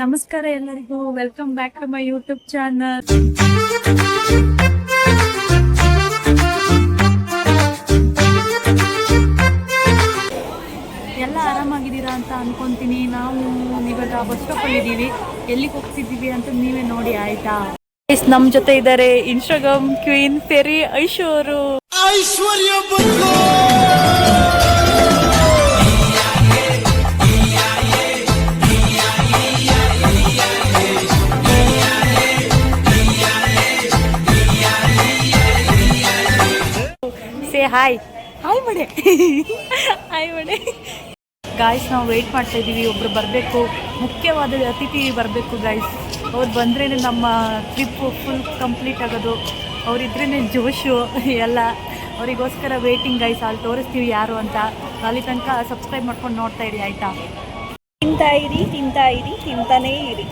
ನಮಸ್ಕಾರ ಎಲ್ಲರಿಗೂ, welcome back to my YouTube channel. ಎಲ್ಲ ಆರಾಮಾಗಿದ್ದೀರಾ ಅಂತ ಅನ್ಕೊಂತೀನಿ. ನಾವು ಇವಾಗ ಬಸ್ ಸ್ಟಾಪ್ ಅಲ್ಲಿ ಇದ್ದೀವಿ. ಎಲ್ಲಿಗೆ ಹೋಗ್ತಿದ್ದೀವಿ ಅಂತ ನೀವೇ ನೋಡಿ ಆಯ್ತಾ. ನಮ್ ಜೊತೆ ಇದ್ದಾರೆ ಇನ್ಸ್ಟಾಗ್ರಾಮ್ ಕ್ವೀನ್ ಫೆರಿ ಐಶು ಅವರು. ಹಾಯ್ ಹಾಯ್ ಮಡೆ ಹಾಯ್ ಮಡೆ ಗಾಯ್ಸ್, ನಾವು ವೆಯ್ಟ್ ಮಾಡ್ತಾ ಇದ್ದೀವಿ. ಒಬ್ರು ಬರಬೇಕು, ಮುಖ್ಯವಾದ ಅತಿಥಿ ಬರಬೇಕು ಗಾಯ್ಸ್. ಅವ್ರು ಬಂದ್ರೇ ನಮ್ಮ ಟ್ರಿಪ್ ಫುಲ್ ಕಂಪ್ಲೀಟ್ ಆಗೋದು. ಅವರಿದ್ರೇ ಜೋಶು ಎಲ್ಲ. ಅವರಿಗೋಸ್ಕರ ವೇಟಿಂಗ್ ಗೈಸ್. ಅಲ್ಲಿ ತೋರಿಸ್ತೀವಿ ಯಾರು ಅಂತ. ಅಲ್ಲಿ ತನಕ ಸಬ್ಸ್ಕ್ರೈಬ್ ಮಾಡ್ಕೊಂಡು ನೋಡ್ತಾ ಇರಿ ಆಯಿತಾ. ತಿಂತಾನೇ ಇರಿ.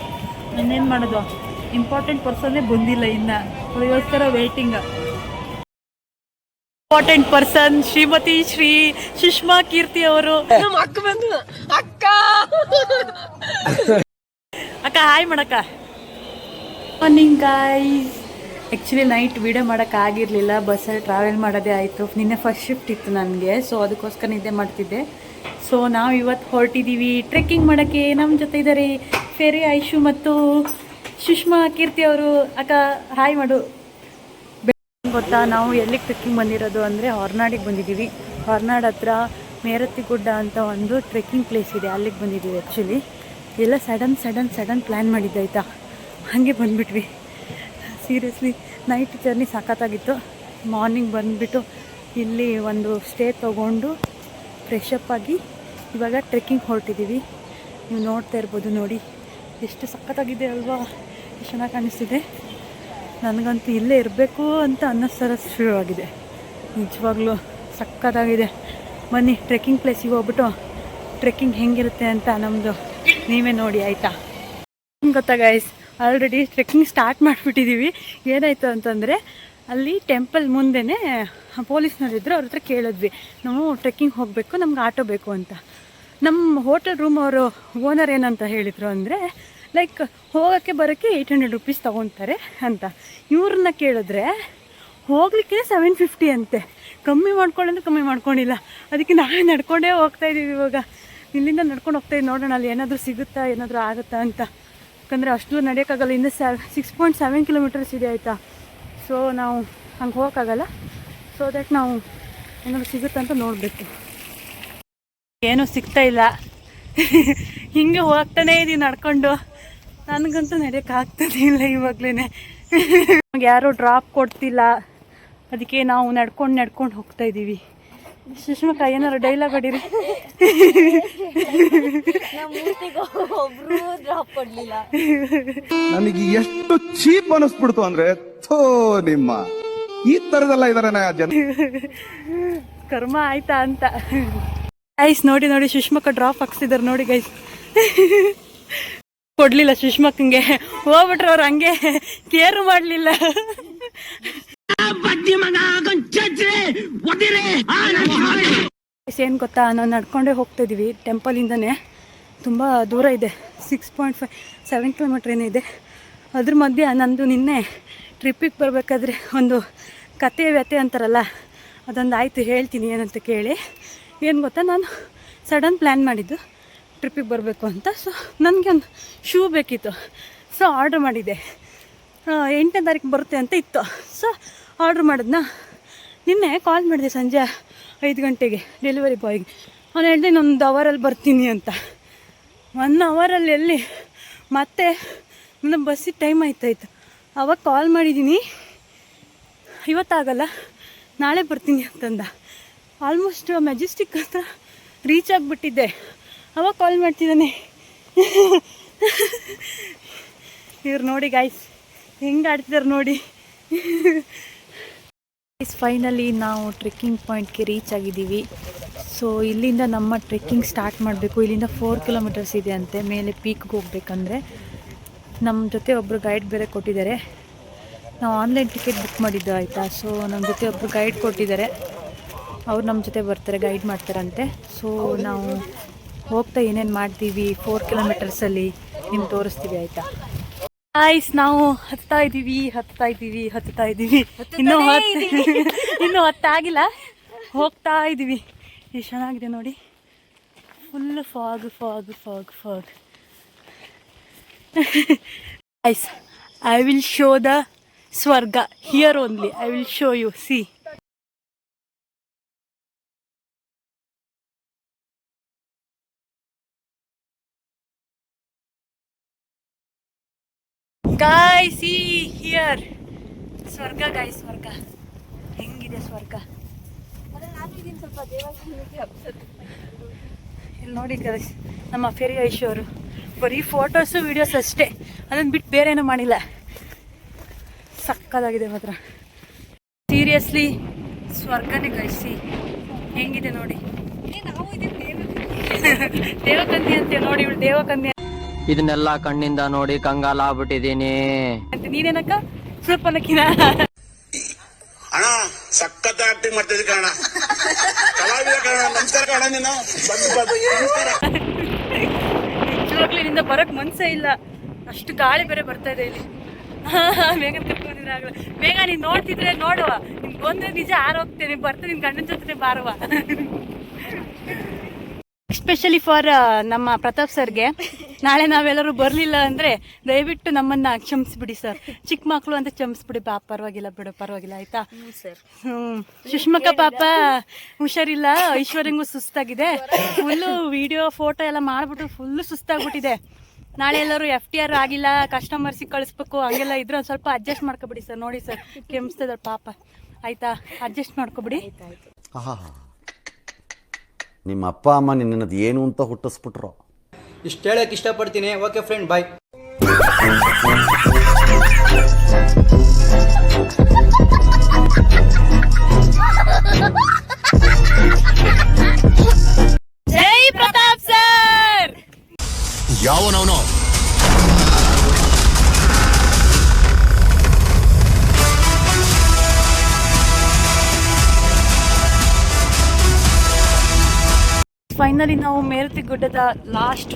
ಇನ್ನೇನು ಮಾಡೋದು, ಇಂಪಾರ್ಟೆಂಟ್ ಪರ್ಸನ್ನೇ ಬಂದಿಲ್ಲ ಇನ್ನು. ಅವರಿಗೋಸ್ಕರ waiting. Important person Shrimati Shri Sushma Keerthi ಅವರು. ಅಕ್ಕ ಹಾಯ್ ಮಾಡಕ್ಕ. Morning guys. Actually night video ಮಾಡೋಕ್ಕಾಗಿರಲಿಲ್ಲ, ಬಸ್ಸಲ್ಲಿ ಟ್ರಾವೆಲ್ ಮಾಡೋದೇ ಆಯಿತು. ನಿನ್ನೆ ಫಸ್ಟ್ ಶಿಫ್ಟ್ ಇತ್ತು ನನಗೆ, ಸೊ ಅದಕ್ಕೋಸ್ಕರ ನಿದ್ದೆ ಮಾಡ್ತಿದ್ದೆ. ಸೊ ನಾವು ಇವತ್ತು ಹೊರಟಿದ್ದೀವಿ ಟ್ರೆಕ್ಕಿಂಗ್ ಮಾಡೋಕ್ಕೆ. ನಮ್ಮ ಜೊತೆ ಇದ್ದಾರೆ ಫೆರಿ ಐಶು ಮತ್ತು ಸುಷ್ಮಾ ಕೀರ್ತಿ ಅವರು. ಅಕ್ಕ ಹಾಯ್ ಮಾಡು. ಗೊತ್ತಾ, ನಾವು ಎಲ್ಲಿಗೆ ಟ್ರೆಕ್ಕಿಂಗ್ ಬಂದಿರೋದು ಅಂದರೆ ಹೊರನಾಡಿಗೆ ಬಂದಿದ್ದೀವಿ. ಹೊರನಾಡು ಹತ್ರ ಮೇರತ್ತಿ ಗುಡ್ಡ ಅಂತ ಒಂದು ಟ್ರೆಕ್ಕಿಂಗ್ ಪ್ಲೇಸ್ ಇದೆ, ಅಲ್ಲಿಗೆ ಬಂದಿದ್ದೀವಿ. ಆ್ಯಕ್ಚುಲಿ ಎಲ್ಲ ಸಡನ್ ಪ್ಲ್ಯಾನ್ ಮಾಡಿದ್ದಾಯ್ತಾ, ಹಾಗೆ ಬಂದುಬಿಟ್ವಿ. ಸೀರಿಯಸ್ಲಿ ನೈಟ್ ಜರ್ನಿ ಸಖತ್ತಾಗಿತ್ತು. ಮಾರ್ನಿಂಗ್ ಬಂದುಬಿಟ್ಟು ಇಲ್ಲಿ ಒಂದು ಸ್ಟೇ ತೊಗೊಂಡು ಫ್ರೆಶ್ ಅಪ್ ಆಗಿ ಇವಾಗ ಟ್ರೆಕ್ಕಿಂಗ್ ಹೊರಟಿದ್ದೀವಿ. ನೀವು ನೋಡ್ತಾ ಇರ್ಬೋದು, ನೋಡಿ ಎಷ್ಟು ಸಖತ್ತಾಗಿದೆ ಅಲ್ವಾ, ಎಷ್ಟು ಚೆನ್ನಾಗಿ ಕಾಣಿಸ್ತಿದೆ. ನನಗಂತೂ ಇಲ್ಲೇ ಇರಬೇಕು ಅಂತ ಅನ್ನಿಸ್ತಾರ ಶುರುವಾಗಿದೆ. ನಿಜವಾಗ್ಲೂ ಸಕ್ಕತ್ತಾಗಿದೆ. ಬನ್ನಿ ಟ್ರೆಕ್ಕಿಂಗ್ ಪ್ಲೇಸಿಗೆ ಹೋಗ್ಬಿಟ್ಟು ಟ್ರೆಕ್ಕಿಂಗ್ ಹೆಂಗಿರುತ್ತೆ ಅಂತ ನಮ್ಮದು ನೀವೇ ನೋಡಿ ಆಯಿತಾ. ಗೊತ್ತಾ ಗೈಸ್, ಆಲ್ರೆಡಿ ಟ್ರೆಕ್ಕಿಂಗ್ ಸ್ಟಾರ್ಟ್ ಮಾಡಿಬಿಟ್ಟಿದ್ದೀವಿ. ಏನಾಯಿತು ಅಂತಂದರೆ, ಅಲ್ಲಿ ಟೆಂಪಲ್ ಮುಂದೆನೇ ಪೊಲೀಸ್ನವರಿದ್ದರು. ಅವ್ರ ಹತ್ರ ಕೇಳಿದ್ವಿ, ನಾವು ಟ್ರೆಕ್ಕಿಂಗ್ ಹೋಗಬೇಕು, ನಮ್ಗೆ ಆಟೋ ಬೇಕು ಅಂತ. ನಮ್ಮ ಹೋಟೆಲ್ ರೂಮ್ ಅವರು ಓನರ್ ಏನಂತ ಹೇಳಿದರು ಅಂದರೆ, ಲೈಕ್ ಹೋಗೋಕ್ಕೆ ಬರೋಕ್ಕೆ 800 ರೂಪೀಸ್ ತೊಗೊತಾರೆ ಅಂತ. ಇವ್ರನ್ನ ಕೇಳಿದ್ರೆ ಹೋಗಲಿಕ್ಕೆ 750 ಅಂತೆ. ಕಮ್ಮಿ ಮಾಡ್ಕೊಳ್ಳಂದ್ರೆ ಕಮ್ಮಿ ಮಾಡ್ಕೊಂಡಿಲ್ಲ. ಅದಕ್ಕೆ ನಾವೇ ನಡ್ಕೊಂಡೇ ಹೋಗ್ತಾಯಿದ್ದೀವಿ. ಇವಾಗ ಇಲ್ಲಿಂದ ನಡ್ಕೊಂಡು ಹೋಗ್ತಾಯಿದ್ದೀವಿ. ನೋಡೋಣ ಅಲ್ಲಿ ಏನಾದರೂ ಸಿಗುತ್ತಾ, ಏನಾದರೂ ಆಗುತ್ತಾ ಅಂತ. ಯಾಕಂದರೆ ಅಷ್ಟು ನಡೆಯೋಕ್ಕಾಗಲ್ಲ. ಇನ್ನು 6.7 ಕಿಲೋಮೀಟರ್ಸ್ ಇದೆ ಆಯಿತಾ. ಸೊ ನಾವು ಹಂಗೆ ಹೋಗೋಕ್ಕಾಗಲ್ಲ. ಸೊ ದಟ್ ನಾವು ಏನಾದರೂ ಸಿಗುತ್ತಾ ಅಂತ ನೋಡಬೇಕು. ಏನೂ ಸಿಗ್ತಾ ಇಲ್ಲ. ಹಿಂಗೆ ಹೋಗ್ತಾನೇ ಇದ್ದೀವಿ ನಡ್ಕೊಂಡು. ನನಗಂತೂ ನಡೆಯೋಕ್ಕಾಗ್ತದೆ ಇಲ್ಲ ಇವಾಗಲೇ. ನಮ್ಗೆ ಯಾರೂ ಡ್ರಾಪ್ ಕೊಡ್ತಿಲ್ಲ, ಅದಕ್ಕೆ ನಾವು ನಡ್ಕೊಂಡು ಹೋಗ್ತಾ ಇದ್ದೀವಿ. ಸುಷ್ಮಕ್ಕ ಏನಾರು ಡೈಲಾಗ್ ಹೊಡೀರಿ. ನನಗೆ ಎಷ್ಟು ಚೀಪ್ ಅನಿಸ್ಬಿಡ್ತು ಅಂದ್ರೆ, ಥೋ ನಿಮ್ಮ ಈ ತರದೆಲ್ಲ ಇದಾರೆ ಜನ. ಕರ್ಮ ಆಯ್ತಾ ಅಂತ. ಗೈಸ್ ನೋಡಿ ಸುಷ್ಮಕ್ಕ ಡ್ರಾಪ್ ಹಾಕ್ಸಿದಾರೆ ನೋಡಿ ಗೈಸ್. ಕೊಡ್ಲಿಲ್ಲ ಸುಷ್ಮಕ್ಕಂಗೆ, ಹೋಗ್ಬಿಟ್ರೆ ಅವ್ರು ಹಂಗೆ ಕೇರು ಮಾಡಲಿಲ್ಲ. ಏನು ಗೊತ್ತಾ, ನಾವು ನಡ್ಕೊಂಡೇ ಹೋಗ್ತಾ ಇದ್ದೀವಿ. ಟೆಂಪಲಿಂದನೇ ತುಂಬ ದೂರ ಇದೆ, 6.7 ಕಿಲೋಮೀಟ್ರ್ ಏನಿದೆ. ಅದ್ರ ಮಧ್ಯೆ ನಂದು ನಿನ್ನೆ ಟ್ರಿಪ್ಪಿಗೆ ಬರಬೇಕಾದ್ರೆ ಒಂದು ಕತೆ ವ್ಯತೆ ಅಂತಾರಲ್ಲ, ಅದೊಂದು ಆಯಿತು. ಹೇಳ್ತೀನಿ ಏನಂತ ಕೇಳಿ. ಏನು ಗೊತ್ತಾ, ನಾನು ಸಡನ್ ಪ್ಲ್ಯಾನ್ ಮಾಡಿದ್ದು ಟ್ರಿಪ್ಪಿಗೆ ಬರಬೇಕು ಅಂತ. ಸೊ ನನಗೆ ಒಂದು ಶೂ ಬೇಕಿತ್ತು. ಸೊ ಆರ್ಡ್ರ್ ಮಾಡಿದ್ದೆ. 8ನೇ ತಾರೀಕು ಬರುತ್ತೆ ಅಂತ ಇತ್ತು. ಸೊ ಆರ್ಡ್ರ್ ಮಾಡಿದ್ನ. ನಿನ್ನೆ ಕಾಲ್ ಮಾಡಿದೆ ಸಂಜೆ 5 ಗಂಟೆಗೆ ಡೆಲಿವರಿ ಬಾಯ್ಗೆ. ಅವ್ನು ಹೇಳಿದೆ ಇನ್ನೊಂದು ಅವರಲ್ಲಿ ಬರ್ತೀನಿ ಅಂತ. 1 ಅವರಲ್ಲಿ ಎಲ್ಲಿ, ಮತ್ತೆ ನನ್ನ ಬಸ್ಸಿಗೆ ಟೈಮ್ ಆಯ್ತಾಯಿತ್ತು. ಆವಾಗ ಕಾಲ್ ಮಾಡಿದ್ದೀನಿ, ಇವತ್ತಾಗಲ್ಲ ನಾಳೆ ಬರ್ತೀನಿ ಅಂತಂದ. ಆಲ್ಮೋಸ್ಟ್ ಮೆಜೆಸ್ಟಿಕ್ ಹತ್ರ ರೀಚ್ ಆಗಿಬಿಟ್ಟಿದ್ದೆ. ಅವಾಗ ಕಾಲ್ ಮಾಡ್ತಿದ್ದಾನೆ. ಇವ್ರು ನೋಡಿ ಗಾಯ್ಸ್ ಹೆಂಗೆ ಆಡ್ತಿದ್ದಾರೆ ನೋಡಿ. ಫೈನಲಿ ನಾವು ಟ್ರೆಕ್ಕಿಂಗ್ ಪಾಯಿಂಟ್ಗೆ ರೀಚ್ ಆಗಿದ್ದೀವಿ. ಸೊ ಇಲ್ಲಿಂದ ನಮ್ಮ ಟ್ರೆಕ್ಕಿಂಗ್ ಸ್ಟಾರ್ಟ್ ಮಾಡಬೇಕು. ಇಲ್ಲಿಂದ 4 ಕಿಲೋಮೀಟರ್ಸ್ ಇದೆ ಅಂತೆ ಮೇಲೆ ಪೀಕ್ಗೆ ಹೋಗ್ಬೇಕಂದ್ರೆ. ನಮ್ಮ ಜೊತೆ ಒಬ್ಬರು ಗೈಡ್ ಬೇರೆ ಕೊಟ್ಟಿದ್ದಾರೆ. ನಾವು ಆನ್ಲೈನ್ ಟಿಕೆಟ್ ಬುಕ್ ಮಾಡಿದ್ದು ಆಯಿತಾ. ಸೊ ನಮ್ಮ ಜೊತೆ ಒಬ್ಬರು ಗೈಡ್ ಕೊಟ್ಟಿದ್ದಾರೆ. ಅವ್ರು ನಮ್ಮ ಜೊತೆ ಬರ್ತಾರೆ, ಗೈಡ್ ಮಾಡ್ತಾರಂತೆ. ಸೊ ನಾವು ಹೋಗ್ತಾ ಏನೇನು ಮಾಡ್ತೀವಿ 4 ಕಿಲೋಮೀಟರ್ಸಲ್ಲಿ ನಿಮ್ಗೆ ತೋರಿಸ್ತೀವಿ ಆಯ್ತಾ. ಆಯ್ಸ್ ನಾವು ಹತ್ತಾ ಇದ್ದೀವಿ ಇನ್ನೂ ಹತ್ತಾಗಿಲ್ಲ, ಹೋಗ್ತಾ ಇದ್ದೀವಿ. ಎಷ್ಟು ಚೆನ್ನಾಗಿದೆ ನೋಡಿ, ಫುಲ್ ಫಾಗ್. ಆಯ್ಸ್, I will show the Swarga here only. I will show you. See. Guys, see here. Swarga, guys, Swarga. ಹೆಂಗಿದೆ ಸ್ವರ್ಗ? ಇಲ್ಲಿ ನೋಡಿ ಗೈಸ್, ನಮ್ಮ ಫೆರಿ ಐಶು ಅವರು ಬರೀ ಫೋಟೋಸು ವಿಡಿಯೋಸ್ ಅಷ್ಟೇ, ಅದನ್ನು ಬಿಟ್ಟು ಬೇರೆ ಏನೂ ಮಾಡಿಲ್ಲ. ಸಕ್ಕದಾಗಿದೆ ಮಾತ್ರ, ಸೀರಿಯಸ್ಲಿ ಸ್ವರ್ಗನೇ ಗಳಿಸಿ. ಹೆಂಗಿದೆ ನೋಡಿ, ದೇವಕನ್ಯೆ ಅಂತೆ ನೋಡಿ, ಇವಳು ದೇವಕನ್ಯೆ. ಇದನ್ನೆಲ್ಲ ಕಣ್ಣಿಂದ ನೋಡಿ ಕಂಗಾಲ ಆಗ್ಬಿಟ್ಟಿದೀನಿ ಅಂತ. ನೀನೇನಕ್ಕ ಸ್ವಲ್ಪ ನಕ್ಕಿನ ಅಣ್ಣ ಸಖತ್ ಆಕ್ಟಿಂಗ್ ಮಾಡ್ತಿದ್ದೆ ಕಣ, ಕಲಾವಿದ ಕಣ. ನಮಸ್ಕಾರ ಕಣ, ನೀನು ನಿಜವಾಗ್ಲೂ ನಿಂದ ಬರಕ್ ಮನ್ಸೇ ಇಲ್ಲ, ಅಷ್ಟು ಗಾಳಿ ಬೇರೆ ಬರ್ತಾ ಇದೆ ಇಲ್ಲಿ. ಬೇಗ ಕರ್ಕೊಂಡಿದ್ರೆ ಆಗಲ್ಲ. ಬೇಗ ನೀನ್ ನೋಡ್ತಿದ್ರೆ ನೋಡುವ, ನಿನ್ ಬಂದ್ರೆ ನಿಜ ಆರೋಗ್ತೇನೆ, ಬರ್ತಾ ನಿನ್ ಗಂಡನ ಜೊತೆ ಬಾರುವ. ಎಸ್ಪೆಷಲಿ ಫಾರ್ ನಮ್ಮ ಪ್ರತಾಪ್ ಸರ್ಗೆ, ನಾಳೆ ನಾವೆಲ್ಲರೂ ಬರಲಿಲ್ಲ ಅಂದರೆ ದಯವಿಟ್ಟು ನಮ್ಮನ್ನು ಕ್ಷಮಿಸ್ಬಿಡಿ ಸರ್. ಚಿಕ್ಕ ಮಕ್ಕಳು ಅಂತ ಕ್ಷಮಿಸ್ಬಿಡಿ ಬಾ, ಪರವಾಗಿಲ್ಲ ಬಿಡು, ಪರವಾಗಿಲ್ಲ ಆಯ್ತಾ ಸರ್. ಸುಷ್ಮಕ್ಕ ಪಾಪ ಹುಷಾರಿಲ್ಲ, ಐಶ್ವರ್ಯಂಗೂ ಸುಸ್ತಾಗಿದೆ, ಫುಲ್ಲು ವಿಡಿಯೋ ಫೋಟೋ ಎಲ್ಲ ಮಾಡಿಬಿಟ್ಟು ಫುಲ್ಲು ಸುಸ್ತಾಗ್ಬಿಟ್ಟಿದೆ. ನಾಳೆ ಎಲ್ಲರೂ FTR ಆಗಿಲ್ಲ, ಕಸ್ಟಮರ್ಸಿಗೆ ಕಳಿಸ್ಬೇಕು, ಹಂಗೆಲ್ಲ ಇದ್ರೆ ಒಂದು ಸ್ವಲ್ಪ ಅಡ್ಜಸ್ಟ್ ಮಾಡ್ಕೊಬಿಡಿ ಸರ್. ನೋಡಿ ಸರ್, ಕೆಮ್ಸ್ತದ ಪಾಪ, ಆಯ್ತಾ, ಅಡ್ಜಸ್ಟ್ ಮಾಡ್ಕೊಬಿಡಿ. ನಿಮ್ಮ ಅಪ್ಪ ಅಮ್ಮ ನಿನ್ನದು ಏನು ಅಂತ ಹುಟ್ಟಿಸ್ಬಿಟ್ರು. ಇಷ್ಟು ಹೇಳಕ್ಕೆ ಇಷ್ಟಪಡ್ತೀನಿ. ಓಕೆ ಫ್ರೆಂಡ್, ಬಾಯ್. ಜೈ ಪ್ರತಾಪ್ ಸರ್. ಯಾವನವನು ಫೈನಲಿ ನಾವು ಮೇರುತಿ ಗುಡ್ಡದ ಲಾಸ್ಟ್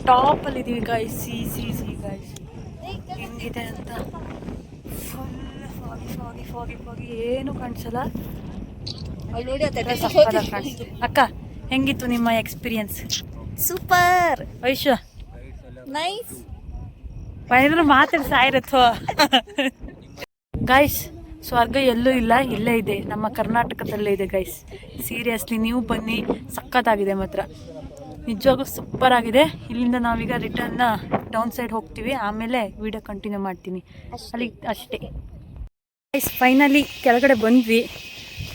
ಟಾಪ್ ಅಲ್ಲಿ ಇದೀವಿ ಗೈಸ್. ಸಿ ಗೈಸ್ ಹೆಂಗಿದೆ ಅಂತ. ಫುಲ್ ಫಾಗಿ ಏನು ಕಾಣಿಸಲ್ಲ. ಅಕ್ಕ, ಹೆಂಗಿತ್ತು ನಿಮ್ಮ experience? Super, Vaishu nice. Final ಮಾತಾಡಿ ಸಾಯಿರತ್ವ. ಗೈಸ್, ಸ್ವರ್ಗ ಎಲ್ಲೂ ಇಲ್ಲ, ಇಲ್ಲೇ ಇದೆ, ನಮ್ಮ ಕರ್ನಾಟಕದಲ್ಲೇ ಇದೆ ಗೈಸ್. ಸೀರಿಯಸ್ಲಿ ನೀವು ಬನ್ನಿ, ಸಖತ್ತಾಗಿದೆ ಮಾತ್ರ, ನಿಜವಾಗೂ ಸೂಪರ್ ಆಗಿದೆ. ಇಲ್ಲಿಂದ ನಾವೀಗ ರಿಟರ್ನ್ ಡೌನ್ ಸೈಡ್ ಹೋಗ್ತೀವಿ, ಆಮೇಲೆ ವಿಡಿಯೋ ಕಂಟಿನ್ಯೂ ಮಾಡ್ತೀನಿ ಅಲ್ಲಿ ಅಷ್ಟೇ. ಗೈಸ್, ಫೈನಲಿ ಕೆಳಗಡೆ ಬಂದ್ವಿ.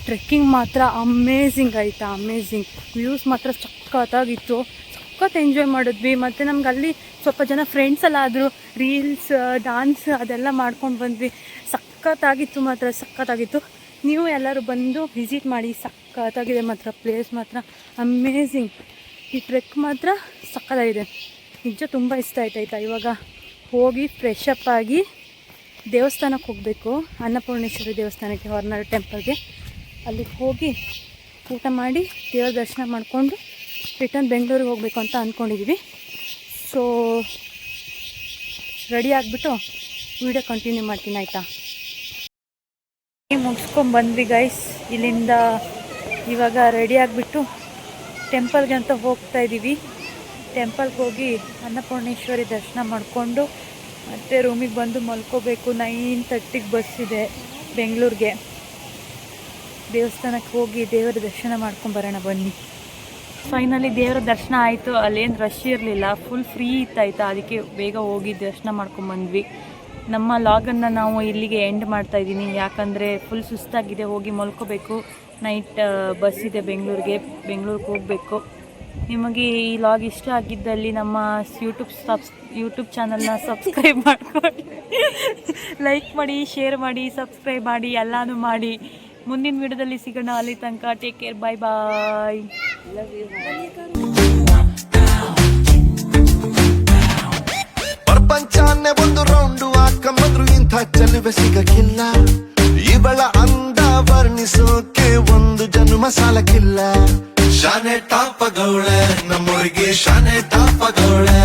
ಟ್ರೆಕ್ಕಿಂಗ್ ಮಾತ್ರ ಅಮೇಝಿಂಗ್ ಆಯಿತಾ, ಅಮೇಝಿಂಗ್. ವ್ಯೂಸ್ ಮಾತ್ರ ಸಖತ್ತಾಗಿತ್ತು, ಸಖತ್ ಎಂಜಾಯ್ ಮಾಡಿದ್ವಿ. ಮತ್ತು ನಮ್ಗೆ ಅಲ್ಲಿ ಸ್ವಲ್ಪ ಜನ ಫ್ರೆಂಡ್ಸ್ ಎಲ್ಲ ಆದರು, ರೀಲ್ಸ್ ಡಾನ್ಸ್ ಅದೆಲ್ಲ ಮಾಡ್ಕೊಂಡು ಬಂದ್ವಿ. ಸಖತ್ತಾಗಿತ್ತು ಮಾತ್ರ, ಸಖತ್ತಾಗಿತ್ತು. ನೀವು ಎಲ್ಲರೂ ಬಂದು ವಿಸಿಟ್ ಮಾಡಿ, ಸಖತ್ತಾಗಿದೆ ಮಾತ್ರ, ಪ್ಲೇಸ್ ಮಾತ್ರ ಅಮೇಝಿಂಗ್. ಈ ಟ್ರೆಕ್ ಮಾತ್ರ ಸಖತ್ತಾಗಿದೆ, ನಿಜ ತುಂಬ ಇಷ್ಟ ಆಯ್ತಾಯ್ತಾ. ಇವಾಗ ಹೋಗಿ ಫ್ರೆಶ್ ಅಪ್ ಆಗಿ ದೇವಸ್ಥಾನಕ್ಕೆ ಹೋಗಬೇಕು, ಅನ್ನಪೂರ್ಣೇಶ್ವರಿ ದೇವಸ್ಥಾನಕ್ಕೆ, ಹೊರನಾಡು ಟೆಂಪಲ್ಗೆ. ಅಲ್ಲಿಗೆ ಹೋಗಿ ಊಟ ಮಾಡಿ ದೇವರ ದರ್ಶನ ಮಾಡಿಕೊಂಡು ರಿಟರ್ನ್ ಬೆಂಗಳೂರಿಗೆ ಹೋಗಬೇಕು ಅಂತ ಅಂದ್ಕೊಂಡಿದ್ದೀವಿ. ಸೊ ರೆಡಿ ಆಗಿಬಿಟ್ಟು ವಿಡಿಯೋ ಕಂಟಿನ್ಯೂ ಮಾಡ್ತೀನಿ ಆಯಿತಾ. ಮುಗಿಸ್ಕೊಂಡು ಬಂದ್ವಿ ಗೈಸ್ ಇಲ್ಲಿಂದ. ಇವಾಗ ರೆಡಿ ಆಗಿಬಿಟ್ಟು ಟೆಂಪಲ್ಗೆ ಅಂತ ಹೋಗ್ತಾ ಇದ್ದೀವಿ. ಟೆಂಪಲ್ಗೆ ಹೋಗಿ ಅನ್ನಪೂರ್ಣೇಶ್ವರಿ ದರ್ಶನ ಮಾಡಿಕೊಂಡು ಮತ್ತೆ ರೂಮಿಗೆ ಬಂದು ಮಲ್ಕೋಬೇಕು. 9:30ಗೆ ಬಸ್ ಇದೆ ಬೆಂಗಳೂರಿಗೆ. ದೇವಸ್ಥಾನಕ್ಕೆ ಹೋಗಿ ದೇವರ ದರ್ಶನ ಮಾಡ್ಕೊಂಬರೋಣ ಬನ್ನಿ. ಫೈನಲಿ ದೇವರ ದರ್ಶನ ಆಯಿತು. ಅಲ್ಲೇನು ರಶ್ ಇರಲಿಲ್ಲ, ಫುಲ್ ಫ್ರೀ ಇತ್ತಾಯ್ತಾ, ಅದಕ್ಕೆ ಬೇಗ ಹೋಗಿ ದರ್ಶನ ಮಾಡ್ಕೊಂಬಂದ್ವಿ. ನಮ್ಮ ಲಾಗನ್ನು ನಾವು ಇಲ್ಲಿಗೆ ಎಂಡ್ ಮಾಡ್ತಾಯಿದ್ದೀನಿ, ಯಾಕಂದರೆ ಫುಲ್ ಸುಸ್ತಾಗಿದೆ, ಹೋಗಿ ಮಲ್ಕೋಬೇಕು. ನೈಟ್ ಬಸ್ ಇದೆ ಬೆಂಗಳೂರಿಗೆ ಹೋಗಬೇಕು. ನಿಮಗೆ ಈ ಲಾಗ್ ಇಷ್ಟ ಆಗಿದ್ದಲ್ಲಿ ನಮ್ಮ ಯೂಟ್ಯೂಬ್ ಚಾನಲ್ನ ಸಬ್ಸ್ಕ್ರೈಬ್ ಮಾಡ್ಕೊಳ್ಳಿ, ಲೈಕ್ ಮಾಡಿ, ಶೇರ್ ಮಾಡಿ, ಸಬ್ಸ್ಕ್ರೈಬ್ ಮಾಡಿ, ಎಲ್ಲನೂ ಮಾಡಿ. ಮುಂದಿನ ವಿಡಿಯೋದಲ್ಲಿ ಸಿಗೋಣ. ಅಲ್ಲಿ ತನಕ ಟೇಕ್ ಕೇರ್, ಬಾಯ್ ಬಾಯ್. ಪ್ರಪಂಚನೇ ಒಂದು ರೌಂಡು ಹಾಕಂಬಂದ್ರು ಇಂಥ ಚೆಲುವೆ ಸಿಗಕ್ಕಿಲ್ಲ. ಇವಳ ಅಂದ ವರ್ಣಿಸೋಕೆ ಒಂದು ಜನ್ಮ ಸಾಲಕ್ಕಿಲ್ಲ. ಶಾನೆ ಟಾಪಗೌಳೆ ನಮ್ಮೂರಿಗೆ, ಶಾನೆ ಟಾಪಗೌಳೆ.